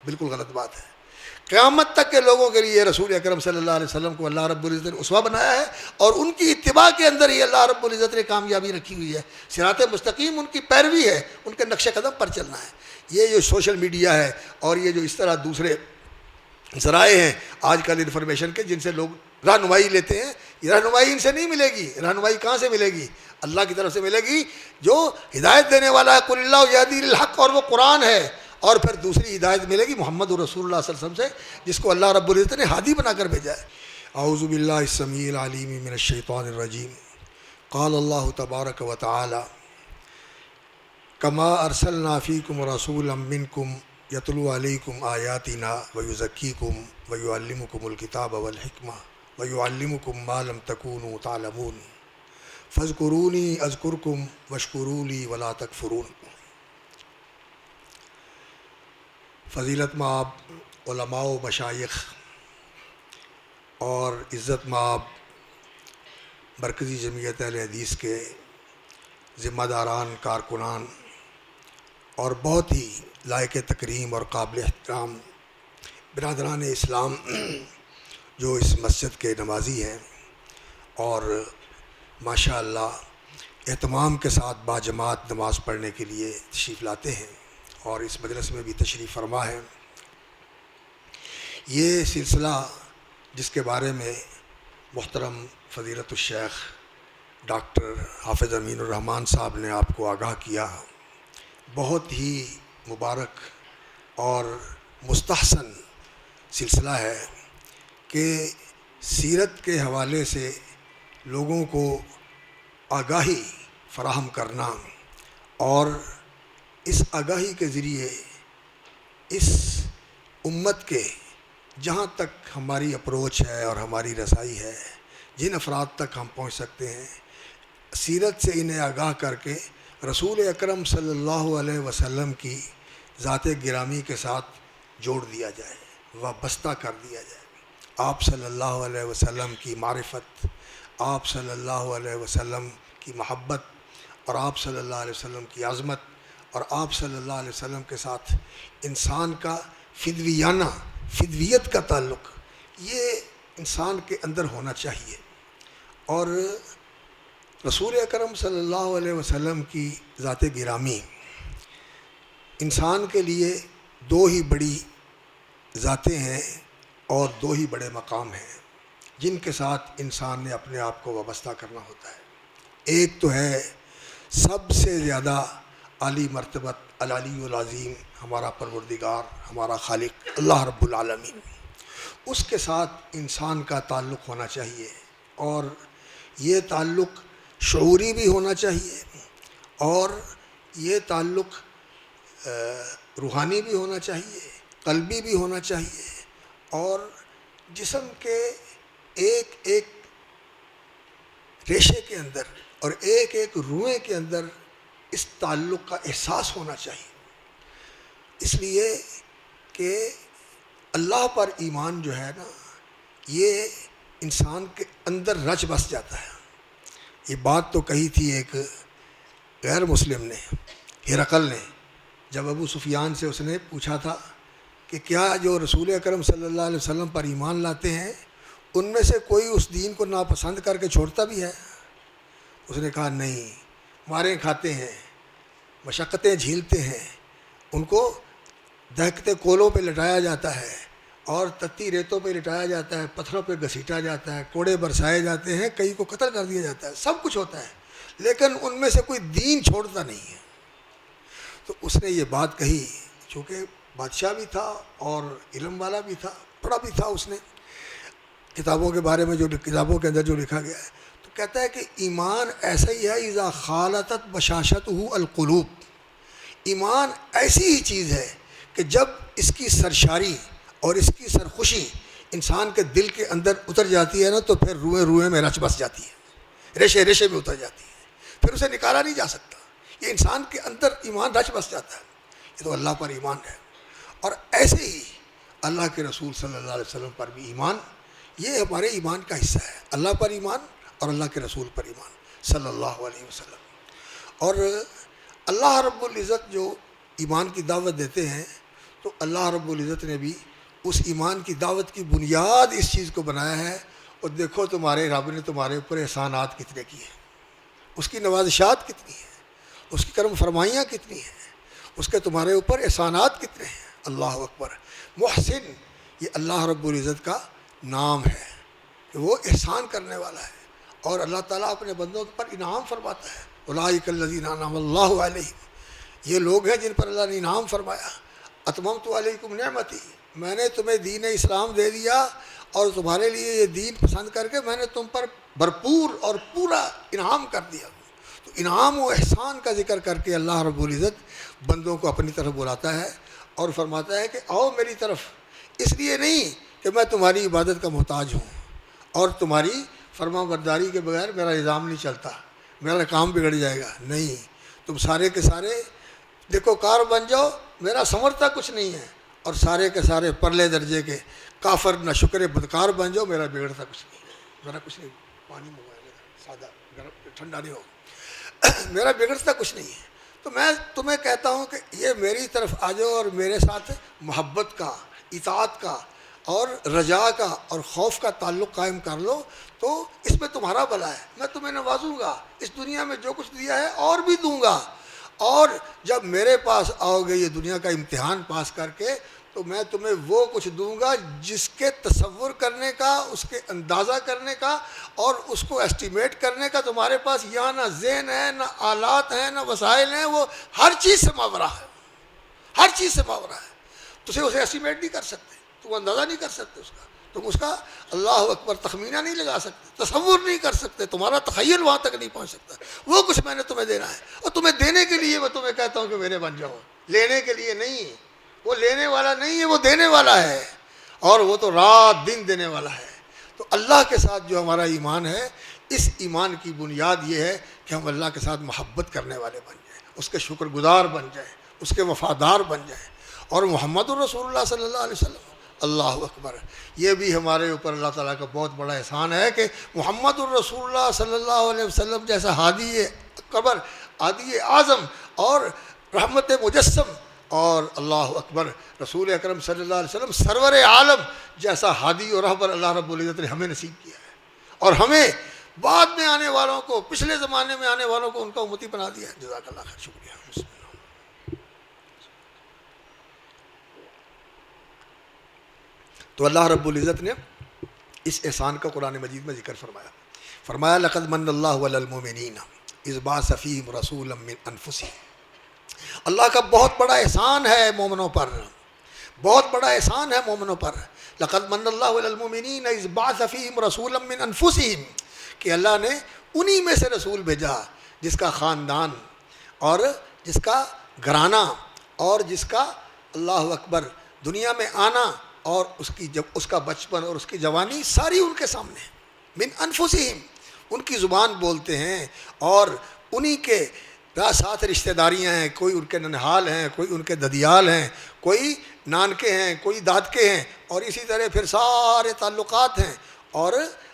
بالکل غلط بات ہے۔ قیامت تک کے لوگوں کے لیے رسول اکرم صلی اللہ علیہ وسلم کو اللہ رب العزت نے اسوہ بنایا ہے، اور ان کی اتباع کے اندر ہی اللہ رب العزت نے کامیابی رکھی ہوئی ہے۔ صراط مستقیم ان کی پیروی ہے، ان کے نقش قدم پر چلنا ہے۔ یہ جو سوشل میڈیا ہے اور یہ جو اس طرح دوسرے ذرائع ہیں آج کل انفارمیشن کے، جن سے لوگ رہنمائی لیتے ہیں، یہ رہنمائی ان سے نہیں ملے گی۔ رہنمائی کہاں سے ملے گی؟ اللہ کی طرف سے ملے گی، جو ہدایت دینے والا ہے، قل اللہ یہدی للحق، اور وہ قرآن ہے۔ اور پھر دوسری ہدایت ملے گی محمد رسول اللہ صلی اللہ علیہ وسلم سے، جس کو اللہ رب العزت نے ہادی بنا کر بھیجا ہے۔ اعوذ باللہ السمیع العلیم من الشیطان الرجیم۔ قال اللہ تبارک و تعالی کما ارسلنا فیکم رسولا منکم یتلو علیکم آیاتنا ویزکیکم ویعلمکم الکتاب والحکمہ ویعلمکم ما لم تکونوا تعلمون فاذکرونی اذکرکم واشکروا لی ولا تکفرون۔ فضیلت مآب علماء و مشائخ اور عزت مآب مرکزی جمعیت اہل حدیث کے ذمہ داران، کارکنان اور بہت ہی لائق تکریم اور قابل احترام برادران اسلام جو اس مسجد کے نمازی ہیں اور ماشاء اللہ اہتمام کے ساتھ باجماعت نماز پڑھنے کے لیے تشریف لاتے ہیں اور اس مجلس میں بھی تشریف فرما ہے۔ یہ سلسلہ جس کے بارے میں محترم فضیلت الشیخ ڈاکٹر حافظ امین الرحمن صاحب نے آپ کو آگاہ کیا، بہت ہی مبارک اور مستحسن سلسلہ ہے کہ سیرت کے حوالے سے لوگوں کو آگاہی فراہم کرنا، اور اس آگاہی کے ذریعے اس امت کے جہاں تک ہماری اپروچ ہے اور ہماری رسائی ہے، جن افراد تک ہم پہنچ سکتے ہیں، سیرت سے انہیں آگاہ کر کے رسول اکرم صلی اللہ علیہ وسلم کی ذات گرامی کے ساتھ جوڑ دیا جائے، وابستہ کر دیا جائے۔ آپ صلی اللہ علیہ وسلم کی معرفت، آپ صلی اللہ علیہ وسلم کی محبت، اور آپ صلی اللہ علیہ وسلم کی عظمت، اور آپ صلی اللہ علیہ وسلم کے ساتھ انسان کا فدویانہ، فدویت کا تعلق، یہ انسان کے اندر ہونا چاہیے۔ اور رسول اکرم صلی اللہ علیہ وسلم کی ذات گرامی انسان کے لیے دو ہی بڑی ذاتیں ہیں اور دو ہی بڑے مقام ہیں جن کے ساتھ انسان نے اپنے آپ کو وابستہ کرنا ہوتا ہے۔ ایک تو ہے سب سے زیادہ عالی مرتبت العلی العظیم، ہمارا پروردگار، ہمارا خالق اللہ رب العالمین، اس کے ساتھ انسان کا تعلق ہونا چاہیے، اور یہ تعلق شعوری بھی ہونا چاہیے، اور یہ تعلق روحانی بھی ہونا چاہیے، قلبی بھی ہونا چاہیے، اور جسم کے ایک ایک ریشے کے اندر اور ایک ایک روئے کے اندر اس تعلق کا احساس ہونا چاہیے۔ اس لیے کہ اللہ پر ایمان جو ہے نا، یہ انسان کے اندر رچ بس جاتا ہے۔ یہ بات تو کہی تھی ایک غیر مسلم نے، ہرقل نے، جب ابو سفیان سے اس نے پوچھا تھا کہ کیا جو رسول اکرم صلی اللہ علیہ وسلم پر ایمان لاتے ہیں ان میں سے کوئی اس دین کو ناپسند کر کے چھوڑتا بھی ہے؟ اس نے کہا نہیں، ماریں کھاتے ہیں، مشقتیں جھیلتے ہیں، ان کو دہکتے کولوں پہ لٹایا جاتا ہے اور تتی ریتوں پہ لٹایا جاتا ہے، پتھروں پہ گھسیٹا جاتا ہے، کوڑے برسائے جاتے ہیں، کئی کو قتل کر دیا جاتا ہے، سب کچھ ہوتا ہے، لیکن ان میں سے کوئی دین چھوڑتا نہیں ہے۔ تو اس نے یہ بات کہی، چونکہ بادشاہ بھی تھا اور علم والا بھی تھا، پڑھا بھی تھا اس نے کتابوں کے بارے میں، جو کتابوں کے اندر جو لکھا گیا ہے، تو کہتا ہے کہ ایمان ایسا ہی ہے، اذا خالطت بشاشتہ القلوب، ایمان ایسی ہی چیز ہے کہ جب اس کی سرشاری اور اس کی سرخوشی انسان کے دل کے اندر اتر جاتی ہے نا، تو پھر روئے روئے میں رچ بس جاتی ہے، ریشے ریشے میں اتر جاتی ہے، پھر اسے نکالا نہیں جا سکتا۔ یہ انسان کے اندر ایمان رچ بس جاتا ہے، یہ تو اللہ پر ایمان ہے۔ اور ایسے ہی اللہ کے رسول صلی اللہ علیہ وسلم پر بھی ایمان، یہ ہمارے ایمان کا حصہ ہے، اللہ پر ایمان اور اللہ کے رسول پر ایمان صلی اللہ علیہ وسلم۔ اور اللہ رب العزت جو ایمان کی دعوت دیتے ہیں تو اللہ رب العزت نے بھی اس ایمان کی دعوت کی بنیاد اس چیز کو بنایا ہے. اور دیکھو تمہارے رب نے تمہارے اوپر احسانات کتنے کیے ہیں، اس کی نوازشات کتنی ہیں، اس کی کرم فرمائیاں کتنی ہیں، اس کے تمہارے اوپر احسانات کتنے ہیں. اللہ اکبر. محسن یہ اللہ رب العزت کا نام ہے کہ وہ احسان کرنے والا ہے. اور اللہ تعالیٰ اپنے بندوں پر انعام فرماتا ہے. اولئک الذین انعم اللہ علیہم، یہ لوگ ہیں جن پر اللہ نے انعام فرمایا. اتممت علیکم نعمتی، میں نے تمہیں دین اسلام دے دیا اور تمہارے لیے یہ دین پسند کر کے میں نے تم پر بھرپور اور پورا انعام کر دیا. تو انعام و احسان کا ذکر کر کے اللہ رب العزت بندوں کو اپنی طرف بلاتا ہے اور فرماتا ہے کہ آؤ میری طرف. اس لیے نہیں کہ میں تمہاری عبادت کا محتاج ہوں اور تمہاری فرما برداری کے بغیر میرا نظام نہیں چلتا، میرا کام بگڑ جائے گا. نہیں، تم سارے کے سارے دیکھو کار بن جاؤ، میرا سنورتا کچھ نہیں ہے. اور سارے کے سارے پرلے درجے کے کافر نہ شکر بدکار بن جاؤ، میرا بگڑتا کچھ نہیں، میرا کچھ نہیں. پانی منگوا سادہ گرم ٹھنڈا نہیں ہو، میرا بگڑتا کچھ نہیں ہے. تو میں تمہیں کہتا ہوں کہ یہ میری طرف آ جاؤ اور میرے ساتھ محبت کا، اطاعت کا اور رجا کا اور خوف کا تعلق قائم کر لو تو اس میں تمہارا بھلا ہے. میں تمہیں نوازوں گا، اس دنیا میں جو کچھ دیا ہے اور بھی دوں گا. اور جب میرے پاس آؤ گے یہ دنیا کا امتحان پاس کر کے تو میں تمہیں وہ کچھ دوں گا جس کے تصور کرنے کا، اس کے اندازہ کرنے کا اور اس کو ایسٹیمیٹ کرنے کا تمہارے پاس یہاں نہ ذہن ہے، نہ آلات ہیں، نہ وسائل ہیں. وہ ہر چیز سے ماورا ہے، ہر چیز سے ماورا ہے. تجھے اسے ایسٹیمیٹ نہیں کر سکتے، تم اندازہ نہیں کر سکتے اس کا، تم اس کا اللہ اکبر تخمینہ نہیں لگا سکتے، تصور نہیں کر سکتے، تمہارا تخیل وہاں تک نہیں پہنچ سکتا. وہ کچھ میں نے تمہیں دینا ہے اور تمہیں دینے کے لیے میں تمہیں کہتا ہوں کہ میرے بن جاؤ. لینے کے لیے نہیں، وہ لینے والا نہیں ہے، وہ دینے والا ہے. اور وہ تو رات دن دینے والا ہے. تو اللہ کے ساتھ جو ہمارا ایمان ہے، اس ایمان کی بنیاد یہ ہے کہ ہم اللہ کے ساتھ محبت کرنے والے بن جائیں، اس کے شکر گزار بن جائیں، اس کے وفادار بن جائیں. اور محمد الرسول اللہ صلی اللہ علیہ وسلم، اللہ اکبر، یہ بھی ہمارے اوپر اللہ تعالیٰ کا بہت بڑا احسان ہے کہ محمد الرسول اللہ صلی اللہ علیہ وسلم جیسا ہادی قبر، ہادی اعظم اور رحمت مجسم اور اللہ اکبر رسول اکرم صلی اللہ علیہ وسلم سرور عالم جیسا ہادی اور رہبر اللہ رب العزت نے ہمیں نصیب کیا ہے. اور ہمیں بعد میں آنے والوں کو، پچھلے زمانے میں آنے والوں کو ان کا امتی بنا دیا ہے. جزاک اللہ خیر. شکریہ. تو اللہ رب العزت نے اس احسان کا قرآن مجید میں ذکر فرمایا لقد من اللہ علی المؤمنین اذ بعث فیہم رسولا من انفسہم. اللہ کا بہت بڑا احسان ہے مومنوں پر، بہت بڑا احسان ہے مومنوں پر. لقد من اللہ علی المؤمنین اذ بعث فیہم رسولا من انفسہم، کہ اللہ نے انہی میں سے رسول بھیجا جس کا خاندان اور جس کا گھرانہ اور جس کا اللہ اکبر دنیا میں آنا اور اس کا بچپن اور اس کی جوانی ساری ان کے سامنے. من انفسہم، ان کی زبان بولتے ہیں اور انہی کے ساتھ رشتہ داریاں ہیں. کوئی ان کے ننہال ہیں، کوئی ان کے ددیال ہیں، کوئی نانکے ہیں، کوئی دادکے ہیں، اور اسی طرح پھر سارے تعلقات ہیں. اور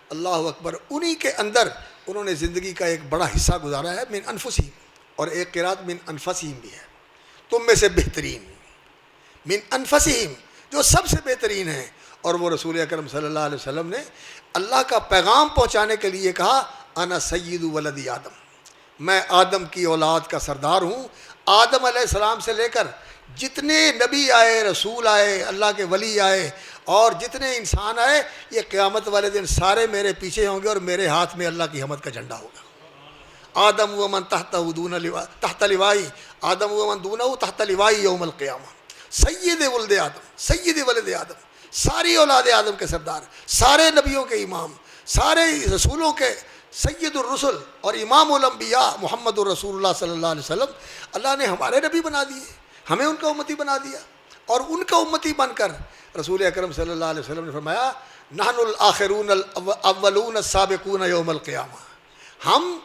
اللہ اکبر انہی کے اندر انہوں نے زندگی کا ایک بڑا حصہ گزارا ہے. من انفسہم، اور ایک قرات من انفسہم بھی ہے، تم میں سے بہترین. من انفسہم، جو سب سے بہترین ہیں. اور وہ رسول اکرم صلی اللہ علیہ وسلم نے اللہ کا پیغام پہنچانے کے لیے کہا انا سید ولد آدم، میں آدم کی اولاد کا سردار ہوں. آدم علیہ السلام سے لے کر جتنے نبی آئے، رسول آئے، اللہ کے ولی آئے اور جتنے انسان آئے، یہ قیامت والے دن سارے میرے پیچھے ہوں گے اور میرے ہاتھ میں اللہ کی حمد کا جھنڈا ہوگا. آدم و من تحت لوائی، آدم و من دونہ تحت لوائی یوم القیامہ. سید ولد آدم، سید ولد آدم، ساری اولاد آدم کے سردار، سارے نبیوں کے امام، سارے رسولوں کے سید الرسل اور امام الانبیاء محمد الرسول اللہ صلی اللہ علیہ وسلم. اللہ نے ہمارے نبی بنا دیے، ہمیں ان کا امتی بنا دیا. اور ان کا امتی بن کر رسول اکرم صلی اللہ علیہ وسلم نے فرمایا نحن الآخرون الاولون السابقون یوم القیامہ. ہم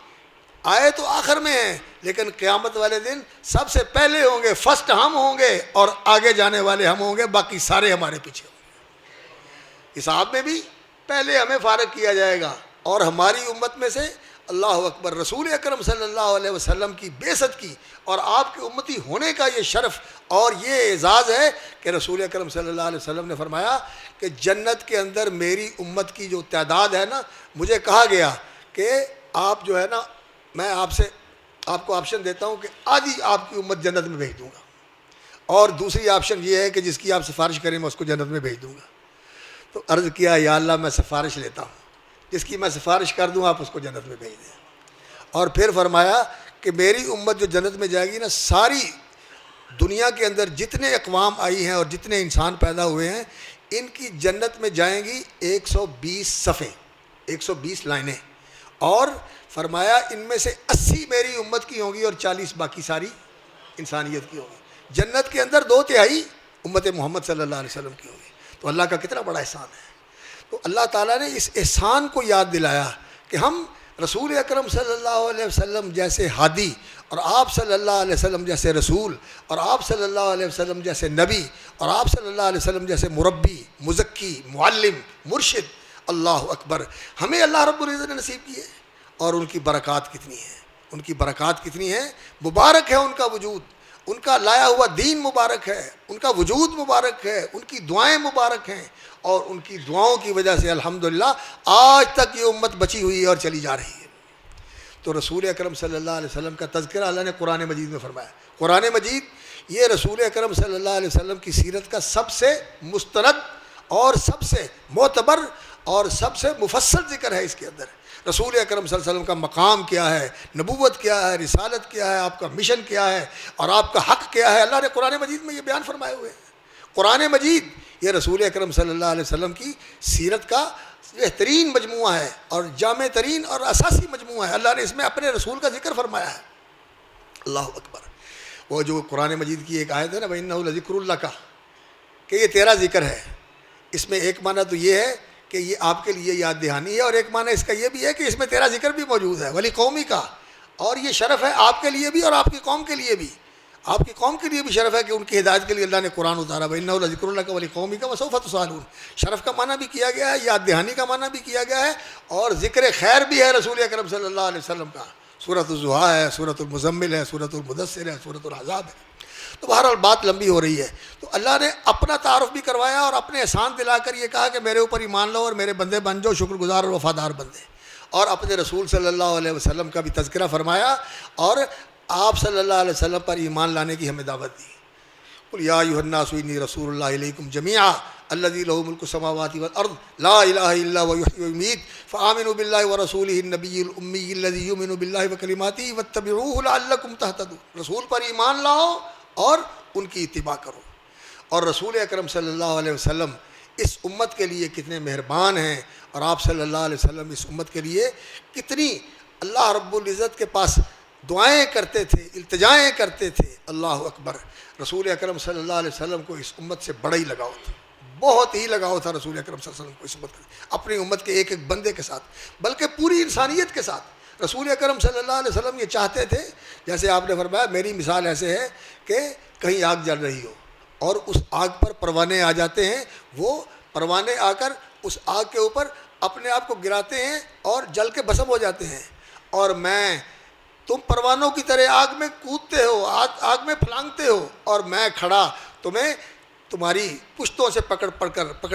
آئے تو آخر میں ہیں لیکن قیامت والے دن سب سے پہلے ہوں گے، فرسٹ ہم ہوں گے اور آگے جانے والے ہم ہوں گے، باقی سارے ہمارے پیچھے ہوں گے. حساب میں بھی پہلے ہمیں فارغ کیا جائے گا اور ہماری امت میں سے اللہ اکبر، رسول اکرم صلی اللہ علیہ وسلم کی بعثت کی اور آپ کے امتی ہونے کا یہ شرف اور یہ اعزاز ہے کہ رسول اکرم صلی اللہ علیہ وسلم نے فرمایا کہ جنت کے اندر میری امت کی جو تعداد ہے نا، مجھے کہا گیا کہ آپ جو ہے نا، میں آپ کو آپشن دیتا ہوں کہ آدھی آپ کی امت جنت میں بھیج دوں گا، اور دوسری آپشن یہ ہے کہ جس کی آپ سفارش کریں میں اس کو جنت میں بھیج دوں گا۔ تو عرض کیا یا اللہ میں سفارش لیتا ہوں، جس کی میں سفارش کر دوں آپ اس کو جنت میں بھیج دیں۔ اور پھر فرمایا کہ میری امت جو جنت میں جائے گی نا، ساری دنیا کے اندر جتنے اقوام آئی ہیں اور جتنے انسان پیدا ہوئے ہیں، ان کی جنت میں جائیں گی 120 صفحے، 120 لائنیں، اور فرمایا ان میں سے 80 میری امت کی ہوں گی اور 40 باقی ساری انسانیت کی ہوگی۔ جنت کے اندر 2/3 امت محمد صلی اللہ علیہ وسلم کی ہوگی۔ تو اللہ کا کتنا بڑا احسان ہے۔ تو اللہ تعالیٰ نے اس احسان کو یاد دلایا کہ ہم رسول اکرم صلی اللہ علیہ وسلم جیسے ہادی، اور آپ صلی اللہ علیہ وسلم جیسے رسول، اور آپ صلی اللہ علیہ وسلم جیسے نبی، اور آپ صلی اللہ علیہ وسلم جیسے مربی، مزکی، معلم، مرشد، اللہ اکبر، ہمیں اللہ رب العزت نے نصیب کیے۔ اور ان کی برکات کتنی ہیں، ان کی برکات کتنی ہیں، مبارک ہے ان کا وجود، ان کا لایا ہوا دین مبارک ہے، ان کا وجود مبارک ہے، ان کی دعائیں مبارک ہیں، اور ان کی دعاؤں کی وجہ سے الحمدللہ آج تک یہ امت بچی ہوئی ہے اور چلی جا رہی ہے۔ تو رسول اکرم صلی اللہ علیہ وسلم کا تذکرہ اللہ نے قرآن مجید میں فرمایا۔ قرآن مجید یہ رسول اکرم صلی اللہ علیہ وسلم کی سیرت کا سب سے مستند اور سب سے معتبر اور سب سے مفصل ذکر ہے۔ اس کے اندر رسول اکرم صلی اللہ علیہ وسلم کا مقام کیا ہے، نبوت کیا ہے، رسالت کیا ہے، آپ کا مشن کیا ہے، اور آپ کا حق کیا ہے، اللہ نے قرآن مجید میں یہ بیان فرمائے ہوئے ہیں۔ قرآن مجید یہ رسول اکرم صلی اللہ علیہ وسلم کی سیرت کا بہترین مجموعہ ہے اور جامع ترین اور اساسی مجموعہ ہے۔ اللہ نے اس میں اپنے رسول کا ذکر فرمایا ہے۔ اللہ اکبر۔ وہ جو قرآن مجید کی ایک آیت ہے نا، وَإِنَّهُ لَذِكْرٌ لَكَ، کہ یہ تیرا ذکر ہے، اس میں ایک معنی تو یہ ہے کہ یہ آپ کے لیے یاد دہانی ہے، اور ایک معنی اس کا یہ بھی ہے کہ اس میں تیرا ذکر بھی موجود ہے، ولی قومی کا، اور یہ شرف ہے آپ کے لیے بھی اور آپ کی قوم کے لیے بھی۔ آپ کی قوم کے لیے بھی شرف ہے کہ ان کی ہدایت کے لیے اللہ نے قرآن اتارا۔ وَإِنَّهُ لَذِكْرٌ لَكَ وَلِقَوْمِكَ وَسَوْفَ تُسْأَلُونَ۔ شرف کا معنی بھی کیا گیا ہے، یاد دہانی کا معنی بھی کیا گیا ہے، اور ذکر خیر بھی ہے رسول اکرم صلی اللہ علیہ وسلم کا۔ سورۃ الضحیٰ ہے، سورۃ المزمل ہے، سورۃ المدثر ہے، سورۃ الاحزاب ہے۔ تو بہرحال بات لمبی ہو رہی ہے، تو اللہ نے اپنا تعارف بھی کروایا اور اپنے احسان دلا کر یہ کہا کہ میرے اوپر ایمان لو اور میرے بندے بن جاؤ، شکر گزار اور وفادار بندے، اور اپنے رسول صلی اللہ علیہ وسلم کا بھی تذکرہ فرمایا، اور آپ صلی اللہ علیہ وسلم پر ایمان لانے کی ہمیں دعوت دی۔ قل یا ایھا الناس انی رسول اللہ الیکم جمیعا الذی لہ ملک السماوات والارض لا الہ الا هو یحیی ویمیت فآمنوا باللہ ورسولہ النبی الامی الذی یؤمن باللہ وکلماتہ واتبعوہ لعلکم تہتدون۔ رسول پر ایمان لاؤ اور ان کی اتباع کرو۔ اور رسول اکرم صلی اللہ علیہ وسلم اس امت کے لیے کتنے مہربان ہیں، اور آپ صلی اللہ علیہ وسلم اس امت کے لیے کتنی اللہ رب العزت کے پاس دعائیں کرتے تھے، التجائیں کرتے تھے۔ اللہ اکبر۔ رسول اکرم صلی اللہ علیہ وسلم کو اس امت سے بڑا ہی لگاؤ تھا، بہت ہی لگاؤ تھا رسول اکرم صلی اللہ علیہ وسلم کو اس امت کا، اپنی امت کے ایک ایک بندے کے ساتھ، بلکہ پوری انسانیت کے ساتھ۔ رسول اکرم صلی اللہ علیہ وسلم یہ چاہتے تھے، جیسے آپ نے فرمایا، میری مثال ایسے ہے کہ کہیں آگ جل رہی ہو اور اس آگ پر پروانے آ جاتے ہیں، وہ پروانے آ کر اس آگ کے اوپر اپنے آپ کو گراتے ہیں اور جل کے بھسم ہو جاتے ہیں، اور تم پروانوں کی طرح آگ میں کودتے ہو، آگ میں پھلانگتے ہو، اور میں کھڑا تمہیں تمہاری پشتوں سے پکڑ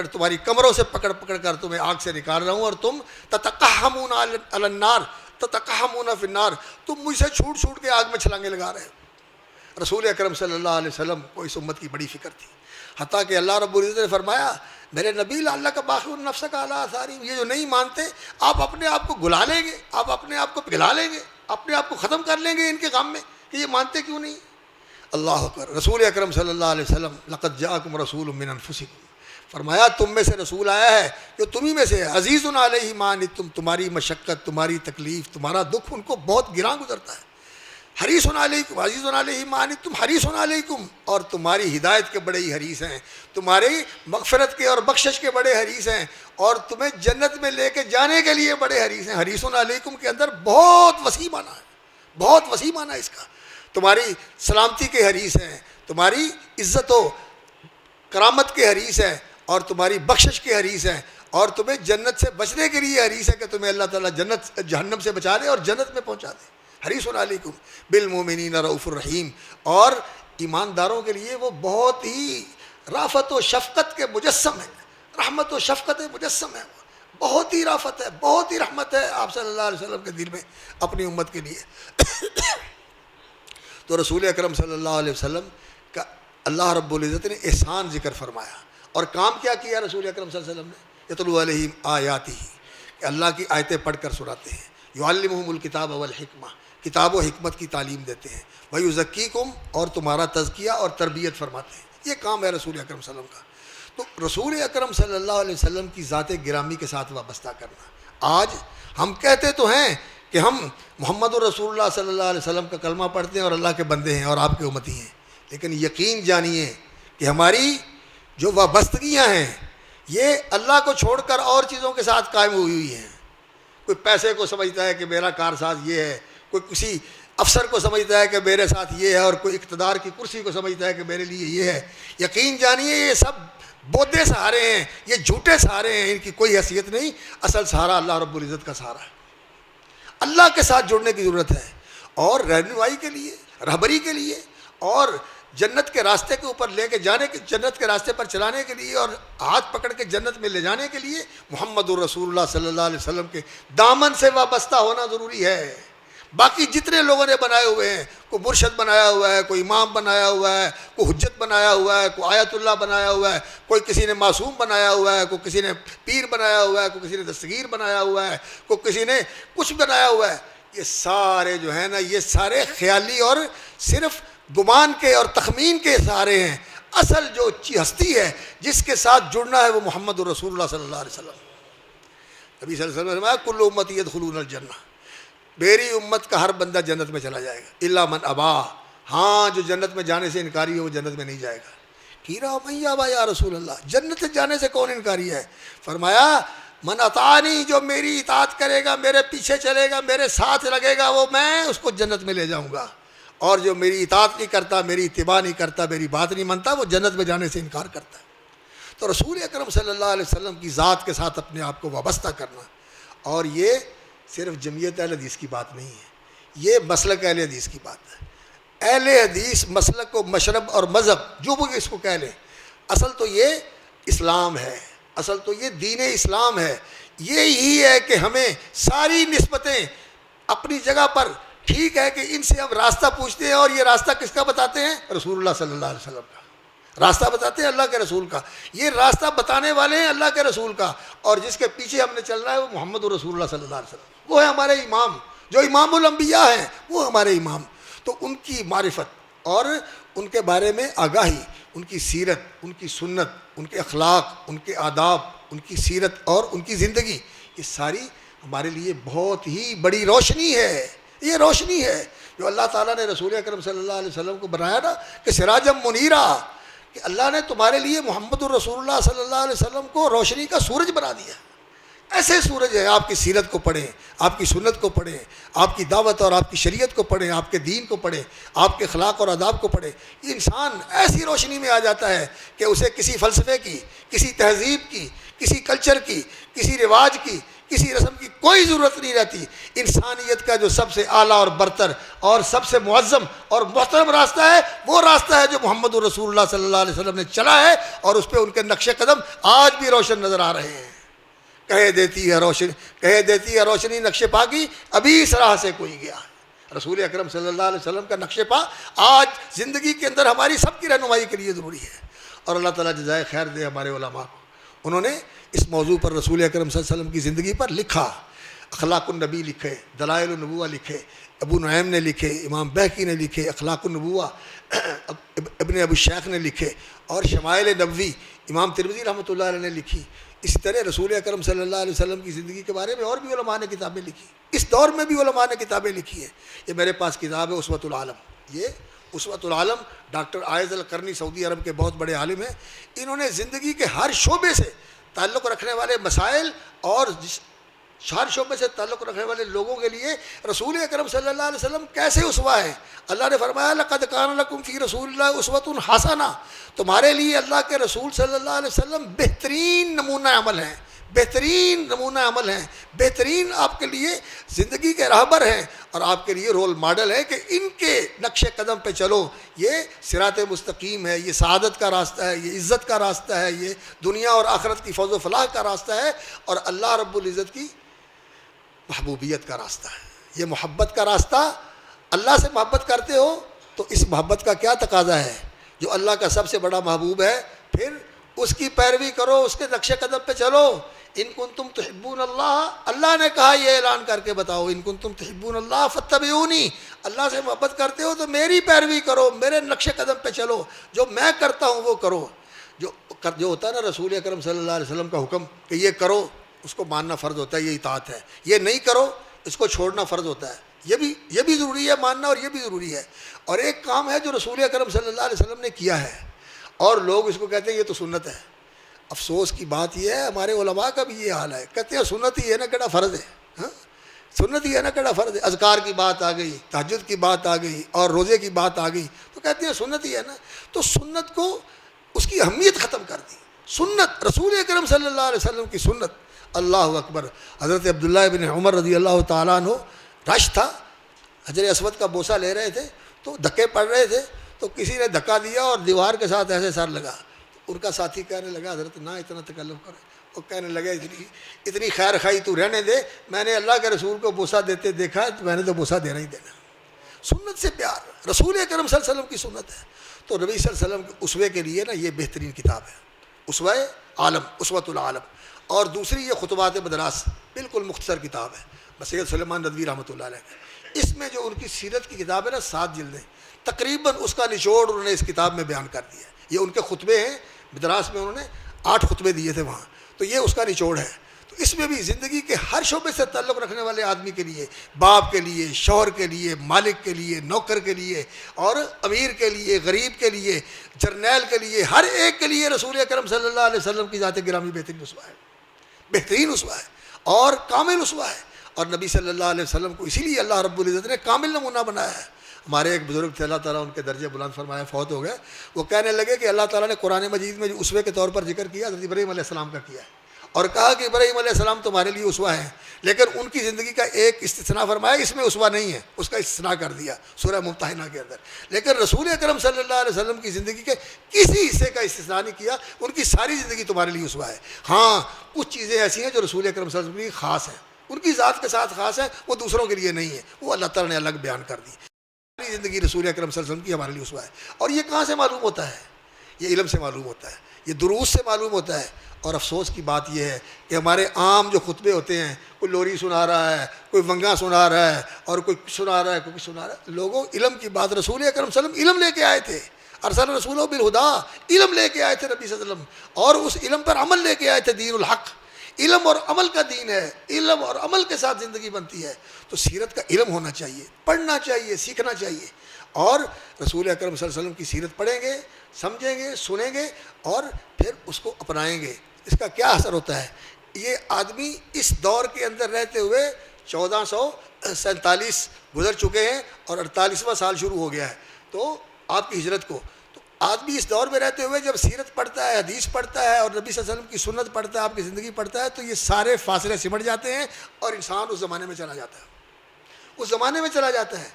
تمہاری کمروں سے پکڑ کر تمہیں آگ سے نکال رہا ہوں، اور تم تتقحمون علی النار تتقحمون فی النار، تم مجھ سے چھوٹ کے آگ میں چھلانگے لگا رہے ہو۔ رسول اکرم صلی اللہ علیہ وسلم کو اس امت کی بڑی فکر تھی، حتیٰ کہ اللہ رب العزت نے فرمایا، میرے نبی اللہ کا باخر النفس کا اعلیٰ آثارہم، یہ جو نہیں مانتے آپ اپنے آپ کو گلا لیں گے، آپ اپنے آپ کو پگھلا لیں گے، اپنے آپ کو ختم کر لیں گے ان کے غم میں کہ یہ مانتے کیوں نہیں۔ اللہ اکبر۔ رسول اکرم صلی اللہ علیہ وسلم، لقد جاءکم رسول من انفسکم، فرمایا تم میں سے رسول آیا ہے جو تمہیں میں سے ہے، عزیز علیہ ما عنتم، تمہاری مشقت، تمہاری تکلیف، تمہارا دکھ ان کو بہت گراں گزرتا ہے، حریص علیکم، عزیز علیہ ما عنتم حریص علیکم، اور تمہاری ہدایت کے بڑے ہی حریص ہیں، تمہاری مغفرت کے اور بخشش کے بڑے حریص ہیں، اور تمہیں جنت میں لے کے جانے کے لیے بڑے حریص ہیں۔ حریص علیکم کے اندر بہت وسیع معنی ہے، بہت وسیع معنی ہے اس کا۔ تمہاری سلامتی کے حریص ہیں، تمہاری عزت و کرامت کے حریص ہیں، اور تمہاری بخشش کے حریص ہیں اور تمہیں جنت سے بچنے کے لیے حریص ہے کہ تمہیں اللہ تعالیٰ جہنم سے بچا دے اور جنت میں پہنچا دے. حریص علیکم بالمؤمنین رؤوف الرحیم. اور ایمانداروں کے لیے وہ بہت ہی رافت و شفقت کے مجسم ہے, رحمت و شفقت مجسم ہے, بہت ہی رافت ہے, بہت ہی رحمت ہے آپ صلی اللہ علیہ وسلم کے دل میں اپنی امت کے لیے. تو رسول اکرم صلی اللہ علیہ وسلم کا اللہ رب العزت نے احسان ذکر فرمایا, اور کام کیا کیا رسول اکرم صلی اللہ علیہ وسلم نے؟ یتلو علیہم آیاتہ, کہ اللہ کی آیتیں پڑھ کر سناتے ہیں. یعلمہم الکتاب والحکمہ, کتاب و حکمت کی تعلیم دیتے ہیں. ویزکیکم, اور تمہارا تزکیہ اور تربیت فرماتے ہیں. یہ کام ہے رسول اکرم صلی اللہ علیہ وسلم کا. تو رسول اکرم صلی اللہ علیہ وسلم کی ذات گرامی کے ساتھ وابستہ کرنا. آج ہم کہتے تو ہیں کہ ہم محمد رسول اللہ صلی اللہ علیہ وسلم کا کلمہ پڑھتے ہیں اور اللہ کے بندے ہیں اور آپ کے امتی ہیں, لیکن یقین جانیے کہ ہماری جو وابستگیاں ہیں یہ اللہ کو چھوڑ کر اور چیزوں کے ساتھ قائم ہوئی ہیں. کوئی پیسے کو سمجھتا ہے کہ میرا کارساز یہ ہے, کوئی کسی افسر کو سمجھتا ہے کہ میرے ساتھ یہ ہے, اور کوئی اقتدار کی کرسی کو سمجھتا ہے کہ میرے لیے یہ ہے. یقین جانیے یہ سب بودے سہارے ہیں, یہ جھوٹے سہارے ہیں, ان کی کوئی حیثیت نہیں. اصل سہارا اللہ رب العزت کا سہارا ہے. اللہ کے ساتھ جڑنے کی ضرورت ہے, اور رہنمائی کے لیے, رہبری کے لیے, اور جنت کے راستے کے اوپر لے کے جانے کے, جنت کے راستے پر چلانے کے لیے, اور ہاتھ پکڑ کے جنت میں لے جانے کے لیے محمد الرسول اللہ صلی اللہ علیہ وسلم کے دامن سے وابستہ ہونا ضروری ہے. باقی جتنے لوگوں نے بنائے ہوئے ہیں, کوئی مرشد بنایا ہوا ہے, کوئی امام بنایا ہوا ہے, کوئی حجت بنایا ہوا ہے, کوئی آیت اللہ بنایا ہوا ہے, کوئی کسی نے معصوم بنایا ہوا ہے, کوئی کسی نے پیر بنایا ہوا ہے, کوئی کسی نے دستگیر بنایا ہوا ہے, کوئی کسی نے کچھ بنایا ہوا ہے, یہ سارے جو ہے نا یہ سارے خیالی اور صرف گمان کے اور تخمین کے سارے ہیں. اصل جو ہستی ہے جس کے ساتھ جڑنا ہے وہ محمد رسول اللہ صلی اللہ علیہ وسلم. نبی صلی اللہ علیہ وسلم نے فرمایا کل امتی یدخلون الجنہ, میری امت کا ہر بندہ جنت میں چلا جائے گا الا من ابا, ہاں جو جنت میں جانے سے انکاری ہے وہ جنت میں نہیں جائے گا. کیرا من ابا یا رسول اللہ, جنت سے جانے سے کون انکاری ہے؟ فرمایا من اطاعنی, جو میری اطاعت کرے گا, میرے پیچھے چلے گا, میرے ساتھ لگے گا, وہ میں اس کو جنت میں لے جاؤں گا. اور جو میری اطاعت نہیں کرتا, میری اتباع نہیں کرتا, میری بات نہیں مانتا, وہ جنت میں جانے سے انکار کرتا ہے. تو رسول اکرم صلی اللہ علیہ وسلم کی ذات کے ساتھ اپنے آپ کو وابستہ کرنا, اور یہ صرف جمعیت اہل حدیث کی بات نہیں ہے, یہ مسلک اہل حدیث کی بات ہے. اہل حدیث مسلک و مشرب اور مذہب جو بھی اس کو کہہ لیں, اصل تو یہ اسلام ہے, اصل تو یہ دین اسلام ہے. یہی ہے کہ ہمیں ساری نسبتیں اپنی جگہ پر ٹھیک ہے کہ ان سے ہم راستہ پوچھتے ہیں, اور یہ راستہ کس کا بتاتے ہیں؟ رسول اللہ صلی اللہ علیہ وسلم کا راستہ بتاتے ہیں, اللہ کے رسول کا. یہ راستہ بتانے والے ہیں اللہ کے رسول کا, اور جس کے پیچھے ہم نے چلنا ہے وہ محمد رسول اللہ صلی اللہ علیہ وسلم. وہ ہے ہمارے امام, جو امام الانبیاء ہیں وہ ہمارے امام. تو ان کی معرفت اور ان کے بارے میں آگاہی, ان کی سیرت, ان کی سنت, ان کے اخلاق, ان کے آداب, ان کی سیرت اور ان کی زندگی, یہ ساری ہمارے لیے بہت ہی بڑی روشنی ہے. یہ روشنی ہے جو اللہ تعالیٰ نے رسول اکرم صلی اللہ علیہ وسلم کو بنایا نا کہ سراجم منیرا, کہ اللہ نے تمہارے لیے محمد الرسول اللہ صلی اللہ علیہ وسلم کو روشنی کا سورج بنا دیا. ایسے سورج ہے, آپ کی سیرت کو پڑھیں, آپ کی سنت کو پڑھیں, آپ کی دعوت اور آپ کی شریعت کو پڑھیں, آپ کے دین کو پڑھیں, آپ کے اخلاق اور آداب کو پڑھیں. یہ انسان ایسی روشنی میں آ جاتا ہے کہ اسے کسی فلسفے کی, کسی تہذیب کی, کسی کلچر کی, کسی رواج کی, کسی رسم کی کوئی ضرورت نہیں رہتی. انسانیت کا جو سب سے اعلیٰ اور برتر اور سب سے معظم اور محترم راستہ ہے وہ راستہ ہے جو محمد الرسول اللہ صلی اللہ علیہ وسلم نے چلا ہے, اور اس پہ ان کے نقش قدم آج بھی روشن نظر آ رہے ہیں. کہہ دیتی ہے روشنی نقش پا کی, ابھی اس راہ سے کوئی گیا. رسول اکرم صلی اللہ علیہ وسلم کا نقش پا آج زندگی کے اندر ہماری سب کی رہنمائی کے لیے ضروری ہے. اور اللہ تعالیٰ جزائے خیر دے ہمارے علماء کو, انہوں نے اس موضوع پر رسول اکرم صلی اللہ علیہ وسلم کی زندگی پر لکھا. اخلاق النبی لکھے, دلائل النبوہ لکھے, ابو نعیم نے لکھے, امام بہقی نے لکھے, اخلاق النبوہ ابن ابو شیخ نے لکھے, اور شمائل نبوی امام ترمذی رحمۃ اللہ علیہ نے لکھی. اسی طرح رسول اکرم صلی اللہ علیہ وسلم کی زندگی کے بارے میں اور بھی علماء نے کتابیں لکھی. اس دور میں بھی علماء نے کتابیں لکھی ہیں. یہ میرے پاس کتاب ہے اسوۃ العالم. یہ اسوۃ العالم ڈاکٹر عائض القرنی سعودی عرب کے بہت بڑے عالم ہیں. انہوں نے زندگی کے ہر شعبے سے تعلق رکھنے والے مسائل اور ہر شعبے سے تعلق رکھنے والے لوگوں کے لیے رسول اکرم صلی اللہ علیہ وسلم کیسے اسوہ ہے؟ اللہ نے فرمایا لقد کان لکم فی رسول اللہ اسوۃ حسنہ، تمہارے لیے اللہ کے رسول صلی اللہ علیہ وسلم بہترین نمونہ عمل ہیں، بہترین نمونہ عمل ہیں، بہترین آپ کے لیے زندگی کے راہبر ہیں، اور آپ کے لیے رول ماڈل ہے کہ ان کے نقش قدم پہ چلو، یہ صراط مستقیم ہے، یہ سعادت کا راستہ ہے، یہ عزت کا راستہ ہے، یہ دنیا اور آخرت کی فوز و فلاح کا راستہ ہے، اور اللہ رب العزت کی محبوبیت کا راستہ ہے، یہ محبت کا راستہ۔ اللہ سے محبت کرتے ہو تو اس محبت کا کیا تقاضا ہے؟ جو اللہ کا سب سے بڑا محبوب ہے، پھر اس کی پیروی کرو، اس کے نقش قدم پہ چلو۔ ان کنتم تحبون اللہ، اللہ نے کہا یہ اعلان کر کے بتاؤ، ان کنتم تحبون اللہ فاتبعونی، اللہ سے محبت کرتے ہو تو میری پیروی کرو، میرے نقش قدم پہ چلو، جو میں کرتا ہوں وہ کرو۔ جو ہوتا ہے نا رسول اکرم صلی اللہ علیہ وسلم کا حکم کہ یہ کرو، اس کو ماننا فرض ہوتا ہے، یہ اطاعت ہے۔ یہ نہیں کرو، اس کو چھوڑنا فرض ہوتا ہے۔ یہ بھی ضروری ہے ماننا، اور یہ بھی ضروری ہے۔ اور ایک کام ہے جو رسول اکرم صلی اللہ علیہ وسلم نے کیا ہے اور لوگ اس کو کہتے ہیں یہ تو سنت ہے۔ افسوس کی بات یہ ہے ہمارے علماء کا بھی یہ حال ہے، کہتے ہیں سنت ہی ہے نا کیڑا فرض ہے، ہاں سنت ہی ہے نا کیڑا فرض ہے۔ اذکار کی بات آ گئی، تہجد کی بات آ گئی، اور روزے کی بات آ گئی تو کہتے ہیں سنت ہی ہے نا۔ تو سنت کو اس کی اہمیت ختم کر دی۔ سنت رسول اکرم صلی اللہ علیہ وسلم کی سنت، اللہ اکبر۔ حضرت عبداللہ بن عمر رضی اللہ تعالیٰ عنہ رش تھا، حجر اسود کا بوسہ لے رہے تھے تو دھکے پڑ رہے تھے، تو کسی نے دھکا دیا اور دیوار کے ساتھ ایسے سر لگا۔ ان کا ساتھی کہنے لگا حضرت نہ اتنا تکلف کرے، وہ کہنے لگے اتنی خیر خائی تو رہنے دے، میں نے اللہ کے رسول کو بوسہ دیتے دیکھا تو میں نے تو بوسہ دینا ہی دینا۔ سنت سے پیار، رسول اکرم صلی اللہ علیہ وسلم کی سنت ہے۔ تو نبی صلی اللہ علیہ وسلم کے اسوے کے لیے نا یہ بہترین کتاب ہے، اسوہ عالم، اسوۃ العالم۔ اور دوسری یہ خطبات مدراس، بالکل مختصر کتاب ہے، سید سلیمان ندوی رحمۃ اللہ علیہ۔ اس میں جو ان کی سیرت کی کتاب ہے نا 7 جلدیں، تقریباً اس کا نچوڑ انہوں نے اس کتاب میں بیان کر دیا ہے۔ یہ ان کے خطبے ہیں، مدراس میں انہوں نے 8 خطبے دیے تھے وہاں، تو یہ اس کا نچوڑ ہے۔ تو اس میں بھی زندگی کے ہر شعبے سے تعلق رکھنے والے آدمی کے لیے، باپ کے لیے، شوہر کے لیے، مالک کے لیے، نوکر کے لیے، اور امیر کے لیے، غریب کے لیے، جرنیل کے لیے، ہر ایک کے لیے رسول اکرم صلی اللہ علیہ وسلم کی ذات گرامی بہترین اسوہ ہے، بہترین اسوہ ہے اور کامل اسوہ ہے۔ اور نبی صلی اللہ علیہ وسلم کو اسی لیے اللہ رب العزت نے کامل نمونہ بنایا ہے۔ ہمارے ایک بزرگ تھے، اللہ تعالیٰ ان کے درجے بلند فرمائے، فوت ہو گئے، وہ کہنے لگے کہ اللہ تعالیٰ نے قرآن مجید میں جو اسوے کے طور پر ذکر کیا حضرت ابراہیم علیہ السلام کا کیا ہے، اور کہا کہ ابراہیم علیہ السلام تمہارے لیے اسوہ ہیں، لیکن ان کی زندگی کا ایک استثناء فرمایا، اس میں اسوہ نہیں ہے، اس کا استثناء کر دیا سورہ ممتحنہ کے اندر۔ لیکن رسول اکرم صلی اللہ علیہ وسلم کی زندگی کے کسی حصے کا استثناء نہیں کیا، ان کی ساری زندگی تمہارے لیے اسوہ ہے۔ ہاں کچھ چیزیں ایسی ہیں جو رسول اکرم صلی اللہ علیہ وسلم کے لیے خاص ہیں، ان کی ذات کے ساتھ خاص ہیں، وہ دوسروں کے لیے نہیں ہے، وہ اللہ تعالیٰ نے الگ بیان کر دی۔ ساری زندگی رسول اکرم صلی اللہ علیہ وسلم کی ہمارے لیے اسوہ ہے۔ اور یہ کہاں سے معلوم ہوتا ہے؟ یہ علم سے معلوم ہوتا ہے، یہ دروس سے معلوم ہوتا ہے۔ اور افسوس کی بات یہ ہے کہ ہمارے عام جو خطبے ہوتے ہیں، کوئی لوری سنا رہا ہے، کوئی ونگا سنا رہا ہے، اور کوئی سنا رہا ہے، کوئی سنا رہا ہے۔ لوگوں علم کی بات، رسول اکرم صلی اللہ علیہ وسلم علم لے کے آئے تھے، ارسل رسولہ بالہدی، علم لے کے آئے تھے نبی صلی اللہ علیہ وسلم، اور اس علم پر عمل لے کے آئے تھے، دین الحق، علم اور عمل کا دین ہے، علم اور عمل کے ساتھ زندگی بنتی ہے۔ تو سیرت کا علم ہونا چاہیے، پڑھنا چاہیے، سیکھنا چاہیے، اور رسول اکرم صلی اللہ علیہ وسلم کی سیرت پڑھیں گے، سمجھیں گے، سنیں گے، اور پھر اس کو اپنائیں گے۔ اس کا کیا اثر ہوتا ہے؟ یہ آدمی اس دور کے اندر رہتے ہوئے 1447 گزر چکے ہیں اور 48واں سال شروع ہو گیا ہے تو آپ کی ہجرت کو۔ تو آدمی اس دور میں رہتے ہوئے جب سیرت پڑھتا ہے، حدیث پڑھتا ہے، اور نبی صلی اللہ علیہ وسلم کی سنت پڑھتا ہے، آپ کی زندگی پڑھتا ہے، تو یہ سارے فاصلے سمٹ جاتے ہیں اور انسان اس زمانے میں چلا جاتا ہے، اس زمانے میں چلا جاتا ہے۔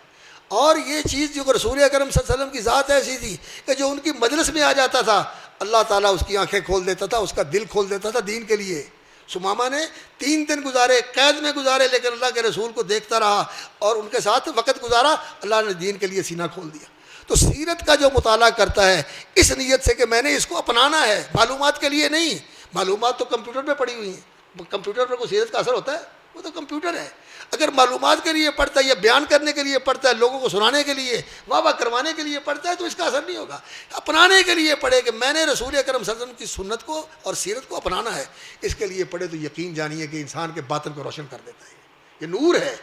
اور یہ چیز جو رسول اکرم صلی اللہ علیہ وسلم کی ذات ایسی تھی کہ جو ان کی مجلس میں آ جاتا تھا، اللہ تعالیٰ اس کی آنکھیں کھول دیتا تھا، اس کا دل کھول دیتا تھا دین کے لیے۔ سمامہ نے 3 دن گزارے، قید میں گزارے، لیکن اللہ کے رسول کو دیکھتا رہا اور ان کے ساتھ وقت گزارا، اللہ نے دین کے لیے سینہ کھول دیا۔ تو سیرت کا جو مطالعہ کرتا ہے اس نیت سے کہ میں نے اس کو اپنانا ہے، معلومات کے لیے نہیں۔ معلومات تو کمپیوٹر پہ پڑی ہوئی ہیں، کمپیوٹر پر کوئی سیرت کا اثر ہوتا ہے؟ وہ تو کمپیوٹر ہے۔ اگر معلومات کے لیے پڑھتا ہے یا بیان کرنے کے لیے پڑھتا ہے، لوگوں کو سنانے کے لیے، واہ واہ کروانے کے لیے پڑھتا ہے، تو اس کا اثر نہیں ہوگا۔ اپنانے کے لیے پڑھے کہ میں نے رسول اکرم صلی اللہ علیہ وسلم کی سنت کو اور سیرت کو اپنانا ہے، اس کے لیے پڑھے، تو یقین جانیے کہ انسان کے باطن کو روشن کر دیتا ہے۔ یہ نور ہے،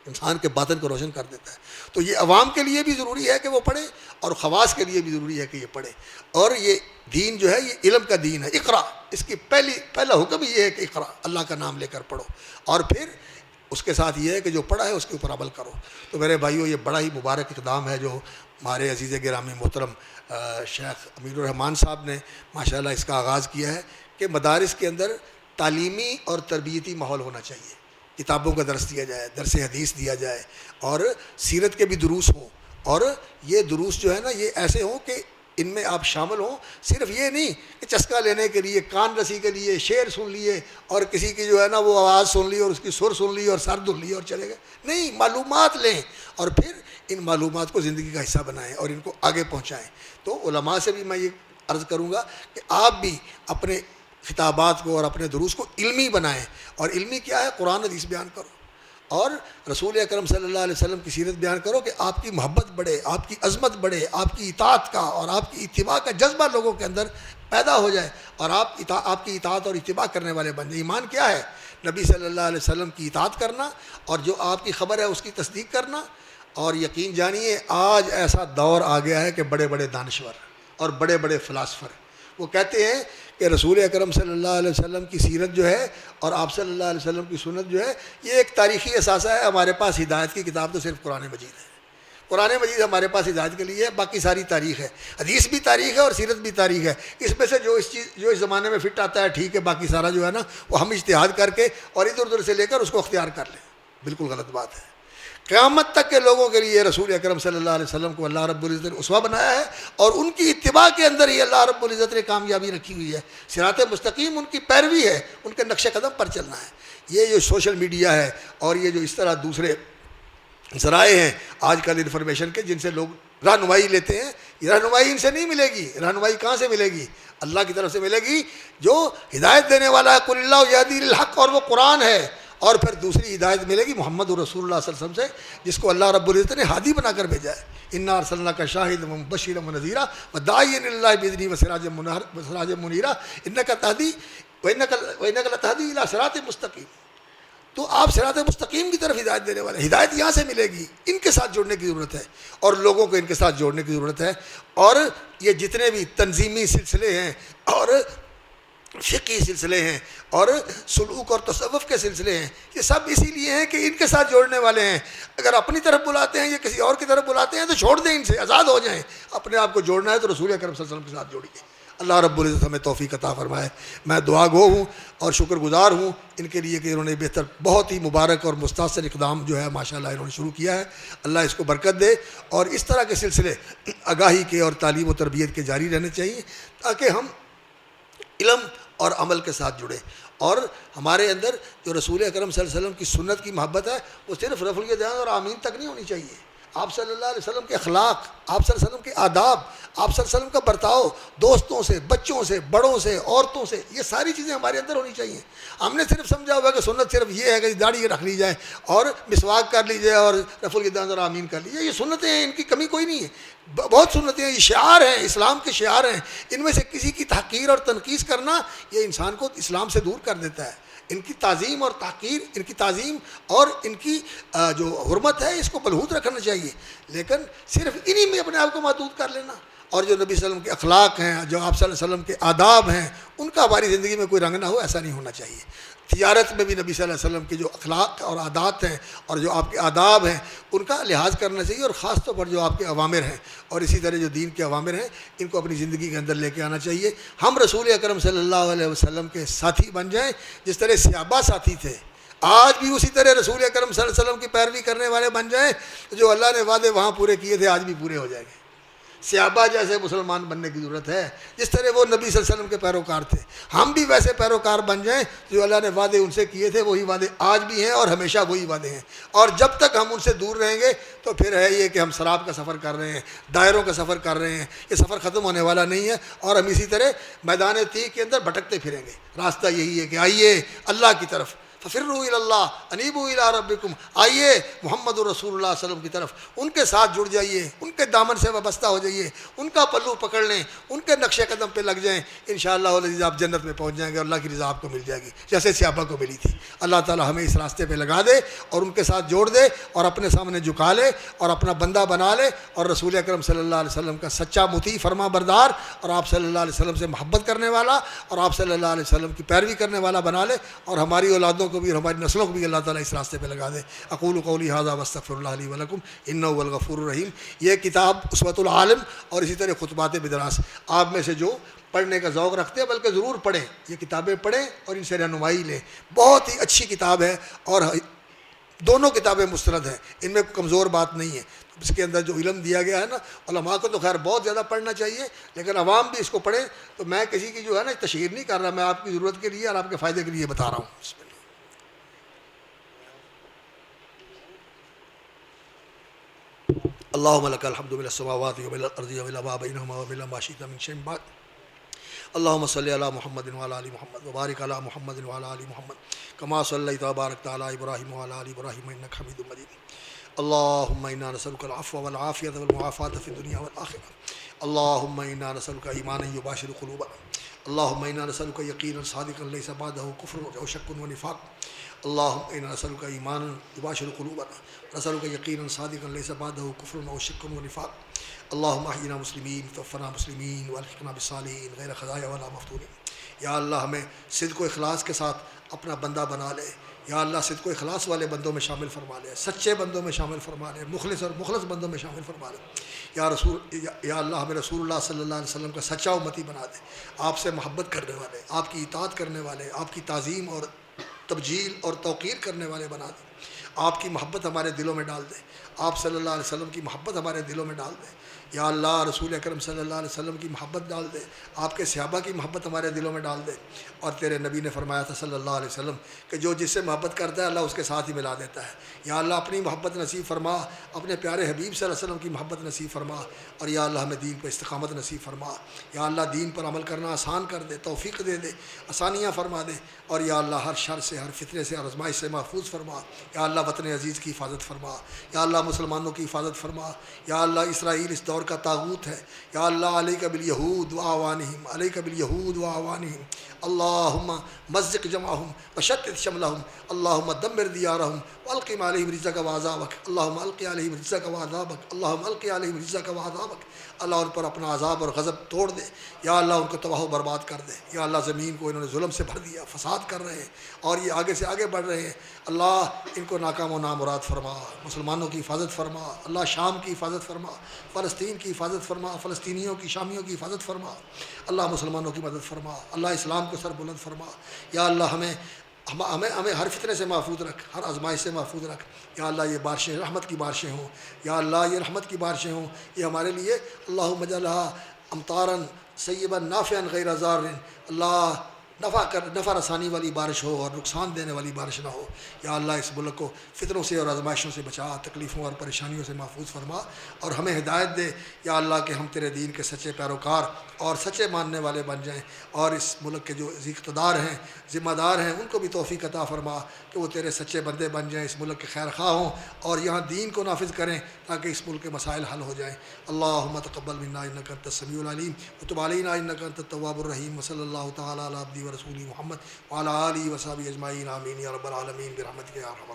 انسان کے باطن کو روشن کر دیتا ہے۔ تو یہ عوام کے لیے بھی ضروری ہے کہ وہ پڑھے، اور خواص کے لیے بھی ضروری ہے کہ یہ پڑھے۔ اور یہ دین جو ہے یہ علم کا دین ہے۔ اقرا اس کی پہلا حکم یہ ہے کہ اقرا، اللہ کا نام لے کر پڑھو، اور پھر اس کے ساتھ یہ ہے کہ جو پڑھا ہے اس کے اوپر عمل کرو۔ تو میرے بھائیوں، یہ بڑا ہی مبارک اقدام ہے جو ہمارے عزیز گرامی محترم شیخ امین الرحمان صاحب نے ماشاءاللہ اس کا آغاز کیا ہے، کہ مدارس کے اندر تعلیمی اور تربیتی ماحول ہونا چاہیے، کتابوں کا درس دیا جائے، درس حدیث دیا جائے، اور سیرت کے بھی دروس ہوں، اور یہ دروس جو ہے نا یہ ایسے ہوں کہ ان میں آپ شامل ہوں، صرف یہ نہیں کہ چسکا لینے کے لیے، کان رسی کے لیے شعر سن لیے اور کسی کی جو ہے نا وہ آواز سن لی اور اس کی سر سن لی اور سر دھل لی اور چلے گئے، نہیں، معلومات لیں اور پھر ان معلومات کو زندگی کا حصہ بنائیں اور ان کو آگے پہنچائیں۔ تو علماء سے بھی میں یہ عرض کروں گا کہ آپ بھی اپنے خطابات کو اور اپنے دروس کو علمی بنائیں، اور علمی کیا ہے؟ قرآن حدیث بیان کرو اور رسول اکرم صلی اللہ علیہ وسلم کی سیرت بیان کرو، کہ آپ کی محبت بڑھے، آپ کی عظمت بڑھے، آپ کی اطاعت کا اور آپ کی اتباع کا جذبہ لوگوں کے اندر پیدا ہو جائے، اور آپ کی اطاعت اور اتباع کرنے والے بن جائیں۔ ایمان کیا ہے؟ نبی صلی اللہ علیہ وسلم کی اطاعت کرنا، اور جو آپ کی خبر ہے اس کی تصدیق کرنا۔ اور یقین جانیے آج ایسا دور آ گیا ہے کہ بڑے بڑے دانشور اور بڑے بڑے فلاسفر وہ کہتے ہیں کہ رسول اکرم صلی اللہ علیہ وسلم کی سیرت جو ہے اور آپ صلی اللہ علیہ وسلم کی سنت جو ہے یہ ایک تاریخی اثاثہ ہے، ہمارے پاس ہدایت کی کتاب تو صرف قرآن مجید ہے، قرآن مجید ہمارے پاس ہدایت کے لیے ہے، باقی ساری تاریخ ہے، حدیث بھی تاریخ ہے اور سیرت بھی تاریخ ہے، اس میں سے جو اس زمانے میں فٹ آتا ہے ٹھیک ہے، باقی سارا جو ہے نا وہ ہم اجتہاد کر کے اور ادھر ادھر سے لے کر اس کو اختیار کر لیں، بالکل غلط بات ہے۔ قیامت تک کے لوگوں کے لیے رسول اکرم صلی اللہ علیہ وسلم کو اللہ رب العزت نے اسوہ بنایا ہے، اور ان کی اتباع کے اندر ہی اللہ رب العزت نے کامیابی رکھی ہوئی ہے، صراط مستقیم ان کی پیروی ہے، ان کے نقش قدم پر چلنا ہے۔ یہ جو سوشل میڈیا ہے اور یہ جو اس طرح دوسرے ذرائع ہیں آج کل انفارمیشن کے، جن سے لوگ رہنمائی لیتے ہیں، یہ رہنمائی ان سے نہیں ملے گی۔ رہنمائی کہاں سے ملے گی؟ اللہ کی طرف سے ملے گی، جو ہدایت دینے والا ہے قل اللہ یہدی للحق، اور وہ قرآن ہے، اور پھر دوسری ہدایت ملے گی محمد رسول اللہ صلی اللہ علیہ وسلم سے، جس کو اللہ رب العزت نے ہادی بنا کر بھیجا ہے۔ انا ارسلناک شاہدا ومبشرا ونذیرا وداعیا الی اللہ باذنہ وسراجا منیرا انک تہدی وانک لتہدی الی صراط مستقیم۔ تو آپ صراط مستقیم کی طرف ہدایت دینے والے ہیں، ہدایت یہاں سے ملے گی، ان کے ساتھ جوڑنے کی ضرورت ہے، اور لوگوں کو ان کے ساتھ جوڑنے کی ضرورت ہے۔ اور یہ جتنے بھی تنظیمی سلسلے ہیں اور فقہی سلسلے ہیں اور سلوک اور تصوف کے سلسلے ہیں، یہ سب اسی لیے ہیں کہ ان کے ساتھ جوڑنے والے ہیں۔ اگر اپنی طرف بلاتے ہیں یا کسی اور کی طرف بلاتے ہیں تو چھوڑ دیں، ان سے آزاد ہو جائیں۔ اپنے آپ کو جوڑنا ہے تو رسول اکرم صلی اللہ علیہ وسلم کے ساتھ جوڑیے۔ اللہ رب العزت ہمیں توفیق عطا فرمائے۔ میں دعا گو ہوں اور شکر گزار ہوں ان کے لیے کہ انہوں نے بہتر، بہت ہی مبارک اور مستحسن اقدام جو ہے ماشاءاللہ انہوں نے شروع کیا ہے۔ اللہ اس کو برکت دے، اور اس طرح کے سلسلے آگاہی کے اور تعلیم و تربیت کے جاری رہنے چاہیے، تاکہ ہم علم اور عمل کے ساتھ جڑیں، اور ہمارے اندر جو رسول اکرم صلی اللہ علیہ وسلم کی سنت کی محبت ہے وہ صرف رفع الیدین اور آمین تک نہیں ہونی چاہیے۔ آپ صلی اللہ علیہ وسلم کے اخلاق، آپ صلی اللہ علیہ وسلم کے آداب، آپ صلی اللہ علیہ وسلم کا برتاؤ دوستوں سے، بچوں سے، بڑوں سے، عورتوں سے، یہ ساری چیزیں ہمارے اندر ہونی چاہیے۔ ہم نے صرف سمجھا ہوا کہ سنت صرف یہ ہے کہ داڑھی رکھ لی جائے اور مسواک کر لی جائے اور رفع الیدین اور آمین کر لی جائے، یہ سنتیں ہیں، ان کی کمی کوئی نہیں ہے، بہت سنتیں ہیں، یہ شعار ہیں، اسلام کے شعار ہیں۔ ان میں سے کسی کی تحقیر اور تنقیص کرنا یہ انسان کو اسلام سے دور کر دیتا ہے۔ ان کی تعظیم اور تحقیر، ان کی تعظیم اور ان کی جو حرمت ہے اس کو بلہوت رکھنا چاہیے، لیکن صرف انہی میں اپنے آپ کو محدود کر لینا، اور جو نبی صلی اللہ علیہ وسلم کے اخلاق ہیں، جو آپ صلی اللہ علیہ وسلم کے آداب ہیں، ان کا ہماری زندگی میں کوئی رنگ نہ ہو، ایسا نہیں ہونا چاہیے۔ تجارت میں بھی نبی صلی اللہ علیہ وسلم کے جو اخلاق اور عادات ہیں اور جو آپ کے آداب ہیں ان کا لحاظ کرنا چاہیے، اور خاص طور پر جو آپ کے اوامر ہیں اور اسی طرح جو دین کے اوامر ہیں ان کو اپنی زندگی کے اندر لے کے آنا چاہیے۔ ہم رسول اکرم صلی اللہ علیہ وسلم کے ساتھی بن جائیں، جس طرح صحابہ ساتھی تھے، آج بھی اسی طرح رسول اکرم صلی اللہ علیہ وسلم کی پیروی کرنے والے بن جائیں، جو اللہ نے وعدے وہاں پورے کیے تھے آج بھی پورے ہو جائیں گے۔ صحابہ جیسے مسلمان بننے کی ضرورت ہے، جس طرح وہ نبی صلی اللہ علیہ وسلم کے پیروکار تھے، ہم بھی ویسے پیروکار بن جائیں، جو اللہ نے وعدے ان سے کیے تھے وہی وعدے آج بھی ہیں اور ہمیشہ وہی وعدے ہیں۔ اور جب تک ہم ان سے دور رہیں گے تو پھر ہے یہ کہ ہم سراب کا سفر کر رہے ہیں، دائروں کا سفر کر رہے ہیں، یہ سفر ختم ہونے والا نہیں ہے، اور ہم اسی طرح میدان تیغ کے اندر بھٹکتے پھریں گے۔ راستہ یہی ہے کہ آئیے اللہ کی طرف، ففروا الی اللہ انیبوا الی ربکم، آئیے محمد رسول اللہ صلی اللہ علیہ وسلم کی طرف، ان کے ساتھ جڑ جائیے، ان کے دامن سے وابستہ ہو جائیے، ان کا پلو پکڑ لیں، ان کے نقش قدم پہ لگ جائیں، انشاءاللہ العزیز آپ جنت میں پہنچ جائیں گے، اللہ کی رضا آپ کو مل جائے گی جیسے صحابہ کو ملی تھی۔ اللہ تعالی ہمیں اس راستے پہ لگا دے اور ان کے ساتھ جوڑ دے اور اپنے سامنے جھکا لے اور اپنا بندہ بنا لے، اور رسول اکرم صلی اللہ علیہ وسلم کا سچا مطیع فرما بردار، اور آپ صلی اللہ علیہ وسلم سے محبت کرنے والا، اور آپ صلی اللہ علیہ وسلم کی پیروی کرنے والا بنا لے، اور ہماری اولادوں کو بھی اور ہماری نسلوں کو بھی اللہ تعالیٰ اس راستے پہ لگا دے۔ اقول قولی ھذا واستغفر اللہ لی ولکم انہ هو الغفور الرحیم۔ یہ کتاب اسوۃ العالم اور اسی طرح خطبات بدراس، آپ میں سے جو پڑھنے کا ذوق رکھتے ہیں بلکہ ضرور پڑھیں، یہ کتابیں پڑھیں اور ان سے رہنمائی لیں، بہت ہی اچھی کتاب ہے، اور دونوں کتابیں مستند ہیں، ان میں کوئی کمزور بات نہیں ہے۔ اس کے اندر جو علم دیا گیا ہے نا، علماء کو تو خیر بہت زیادہ پڑھنا چاہیے، لیکن عوام بھی اس کو پڑھیں۔ تو میں کسی کی جو ہے نا تشہیر نہیں کر رہا، میں آپ کی ضرورت کے لیے اور آپ کے فائدے کے لیے بتا رہا ہوں۔ بسم اللہ۔ اللہم لک الحمد من السماوات ومن الارض ومن ما بینہما ومن ما شئت من شیء بعد۔ اللہم صلی علی محمد وعلی آل محمد وبارک علی محمد وعلی آل محمد کما صلیت وبارکت علی ابراہیم وعلی آل ابراہیم انک حمید مجید۔ اللہم انا نسألک العفو والعافیۃ والمعافاۃ فی الدنیا والآخرہ۔ اللہم انا نسألک ایمانا یباشر قلوبنا۔ اللہم انا نسألک یقینا صادقا لیس بعدہ کفر او شک و نفاق۔ اللہم انا نسألک ایمانا یباشر قلوبنا، نسألک یقینا صادقا لیس بعدہ کفر او شک و نفاق۔ اللہم احینا مسلمین توفنا مسلمین والحقنا بالصالحین غیر خزایا ولا مفتونین۔ یا اللہ ہمیں صدق و اخلاص کے ساتھ اپنا بندہ بنا لے، یا اللہ صدق و اخلاص والے بندوں میں شامل فرما لے، سچے بندوں میں شامل فرما لے، مخلص اور مخلص بندوں میں شامل فرما لے۔ یا اللہ ہمیں رسول اللہ صلی اللہ علیہ وسلم کا سچا امتی بنا دے، آپ سے محبت کرنے والے، آپ کی اطاعت کرنے والے، آپ کی تعظیم اور تبجیل اور توقیر کرنے والے بنا دے۔ آپ کی محبت ہمارے دلوں میں ڈال دے، آپ صلی اللہ علیہ وسلم کی محبت ہمارے دلوں میں ڈال دے۔ یا اللہ رسول اکرم صلی اللہ علیہ وسلم کی محبت ڈال دے، آپ کے صحابہ کی محبت ہمارے دلوں میں ڈال دے۔ اور تیرے نبی نے فرمایا تھا صلی اللہ علیہ وسلم کہ جو جس سے محبت کرتا ہے اللہ اس کے ساتھ ہی ملا دیتا ہے۔ یا اللہ اپنی محبت نصیب فرما، اپنے پیارے حبیب صلی اللہ علیہ وسلم کی محبت نصیب فرما، اور یا اللہ ہمیں دین پر استقامت نصیب فرما۔ یا اللہ دین پر عمل کرنا آسان کر دے، توفیق دے دے، آسانیاں فرما دے، اور یا اللہ ہر شر سے، ہر فتنے سے، ہر آزمائش سے محفوظ فرما۔ یا اللہ وطن عزیز کی حفاظت فرما، یا اللہ مسلمانوں کی حفاظت فرما۔ یا اللہ اسرائیل اس دور کا طاغوت ہے، یا اللہ علیک بالیہود واعوانہم، علیک بالیہود واعوانہم، اللہم مزق جمعہم وشتت شملہم، اللہم دمر دیارہم والقم علیہم رجزک وعذابک، اللہم القی علیہم رجزک وعذابک، اللہم القی علیہم رجزک وعذابک۔ اللہ ان پر اپنا عذاب اور غضب توڑ دے، یا اللہ ان کو تباہ و برباد کر دے۔ یا اللہ زمین کو انہوں نے ظلم سے بھر دیا، فساد کر رہے ہیں اور یہ آگے سے آگے بڑھ رہے ہیں، اللہ ان کو ناکام و نامراد فرما، مسلمانوں کی حفاظت فرما، اللہ شام کی حفاظت فرما، فلسطین کی حفاظت فرما، فلسطینیوں کی، شامیوں کی حفاظت فرما، اللہ مسلمانوں کی مدد فرما، اللہ اسلام کو سر بلند فرما۔ یا اللہ ہمیں ہر فتنے سے محفوظ رکھ، ہر آزمائش سے محفوظ رکھ۔ یا اللہ یہ بارشیں رحمت کی بارشیں ہوں، یا اللہ یہ رحمت کی بارشیں ہوں، یہ ہمارے لیے اللہم اجعلھا امطارا سیبا نافعا غیر ضار، اللہ نفع رسانی والی بارش ہو اور نقصان دینے والی بارش نہ ہو۔ یا اللہ اس ملک کو فتنوں سے اور آزمائشوں سے بچا، تکلیفوں اور پریشانیوں سے محفوظ فرما، اور ہمیں ہدایت دے یا اللہ کہ ہم تیرے دین کے سچے پیروکار اور سچے ماننے والے بن جائیں، اور اس ملک کے جو اقتدار ہیں، ذمہ دار ہیں، ان کو بھی توفیق عطا فرما کہ وہ تیرے سچے بندے بن جائیں، اس ملک کے خیر خواہ ہوں اور یہاں دین کو نافذ کریں تاکہ اس ملک کے مسائل حل ہو جائیں۔ اللہم تقبل منا انک انت السمیع العلیم وتب علینا انک انت التواب الرحیم، وصلی اللہ تعالی علی عبدہ ورسولہ محمد وعلی آلہ وصحبہ اجمعین، آمین یا رب العالمین برحمتک یا ارحم